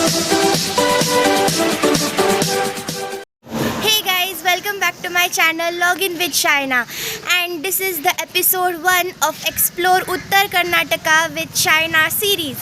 Hey guys, welcome back to my channel Login with Shaina, and this is the episode 1 of Explore Uttar Karnataka with Shaina series.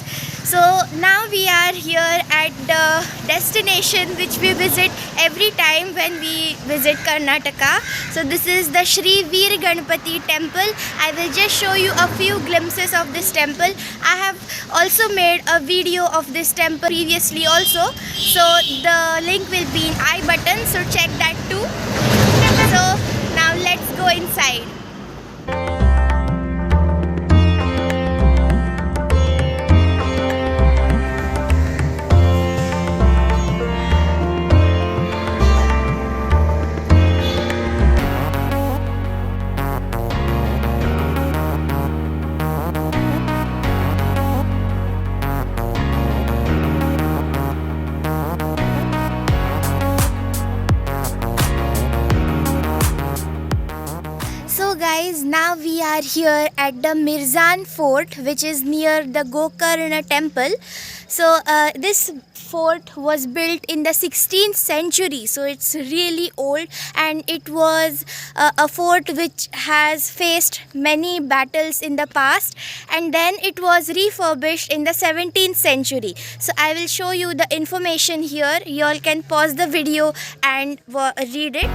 So now we are here at the destination which we visit every time when we visit Karnataka. So this is the Shri Veer Ganpati temple. I will just show you a few glimpses of this temple. I have also made a video of this temple previously also. So the link will be in I button, so check that too. So now let's go inside. So guys, now we are here at the Mirzan Fort, which is near the Gokarna temple. So this fort was built in the 16th century, so it's really old, and it was a fort which has faced many battles in the past, and then it was refurbished in the 17th century. So I will show you the information here. You all can pause the video and read it.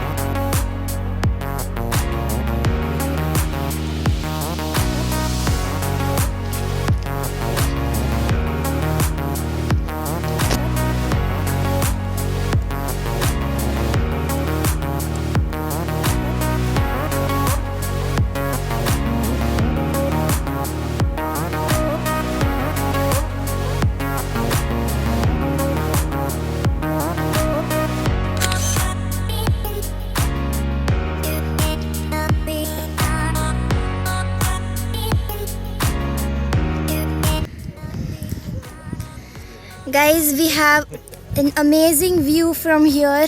Guys, we have an amazing view from here.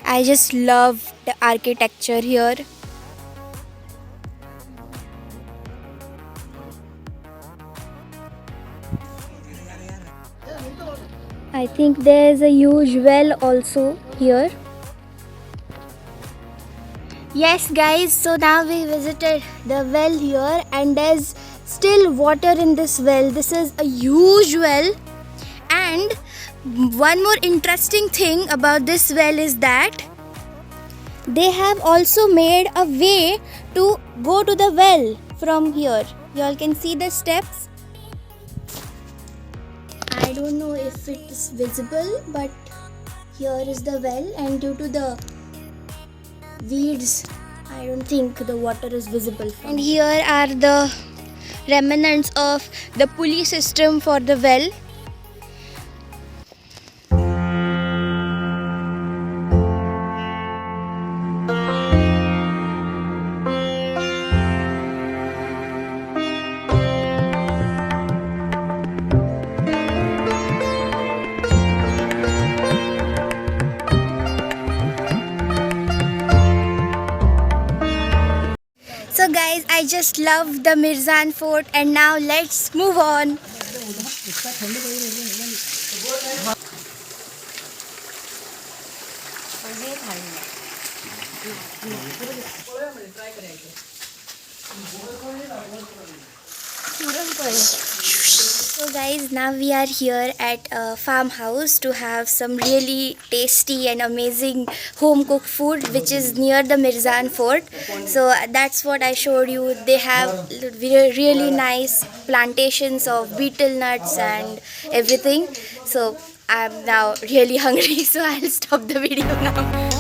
I just love the architecture here. I think there's a huge well also here. Yes guys, so now we visited the well here, and there's still water in this well. This is a huge well, and one more interesting thing about this well is that they have also made a way to go to the well from here. You all can see the steps. I don't know if it is visible, but here is the well, and due to the weeds, I don't think the water is visible. And here are the remnants of the pulley system for the well. So guys, I just love the Mirzan Fort, and now let's move on. So guys, now we are here at a farmhouse to have some really tasty and amazing home cooked food, which is near the Mirzan Fort. So that's what I showed you. They have really nice plantations of betel nuts and everything. So I'm now really hungry, so I'll stop the video now.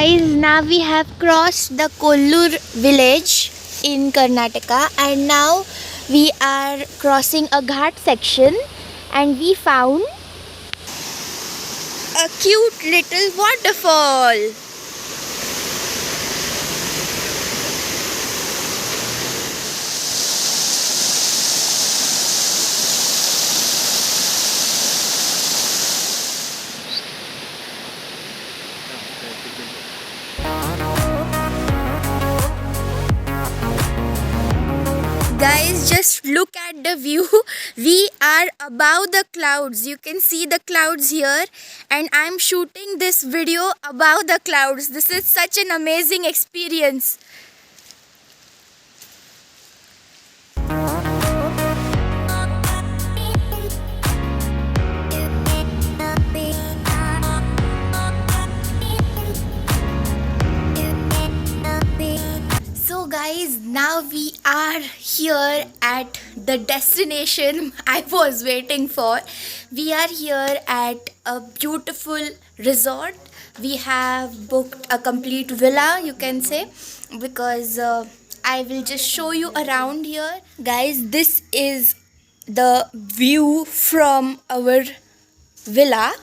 guys, now we have crossed the Kollur village in Karnataka, and now we are crossing a ghat section, and we found a cute little waterfall. Guys, just look at the view. We are above the clouds. You can see the clouds here, and I'm shooting this video above the clouds. This is such an amazing experience. So guys, now we are here at the destination I was waiting for. We are here at a beautiful resort. We have booked a complete villa, you can say, because I will just show you around here. Guys, this is the view from our villa.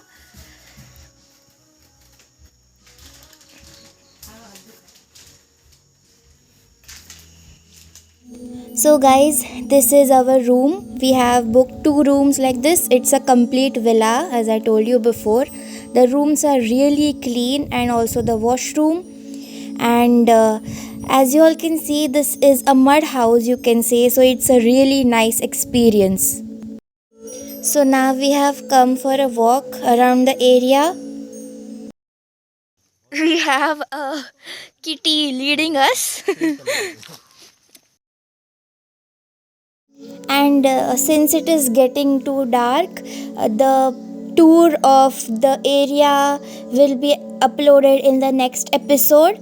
So guys, this is our room. We have booked 2 rooms like this. It's a complete villa, as I told you before. The rooms are really clean, and also the washroom. And as you all can see, this is a mud house, you can say. So it's a really nice experience. So now we have come for a walk around the area. We have a kitty leading us. And since it is getting too dark, the tour of the area will be uploaded in the next episode.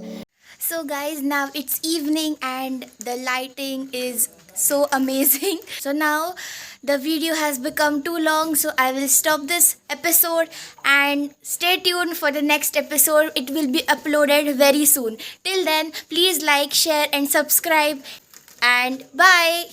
So guys, now it's evening and the lighting is so amazing. So now the video has become too long, so I will stop this episode and stay tuned for the next episode. It will be uploaded very soon. Till then, please like, share and subscribe, and bye.